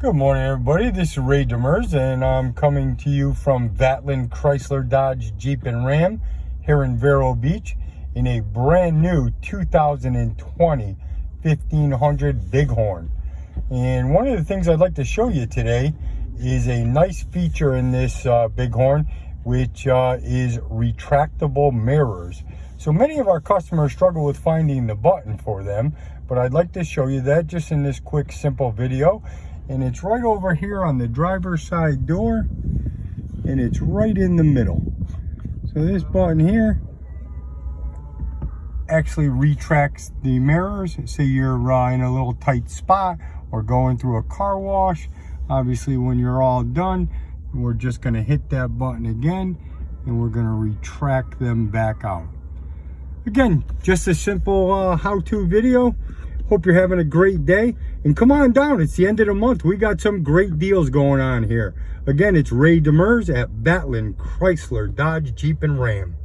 Good morning, everybody. This is Ray Demers, and I'm coming to you from Vatland, Chrysler, Dodge, Jeep, and Ram here in Vero Beach in a brand new 2020 1500 Bighorn. And one of the things I'd like to show you today is a nice feature in this Bighorn, which is retractable mirrors. So many of our customers struggle with finding the button for them, but I'd like to show you that just in this quick, simple video. And it's right over here on the driver's side door, and it's right in the middle. So this button here actually retracts the mirrors. Say you're in a little tight spot or going through a car wash. Obviously, when you're all done, we're just going to hit that button again, and we're going to retract them back out. Again, just a simple how-to video. Hope you're having a great day, and come on down. It's the end of the month. We got some great deals going on here. Again, it's Ray Demers at Vatland, Chrysler, Dodge, Jeep, and Ram.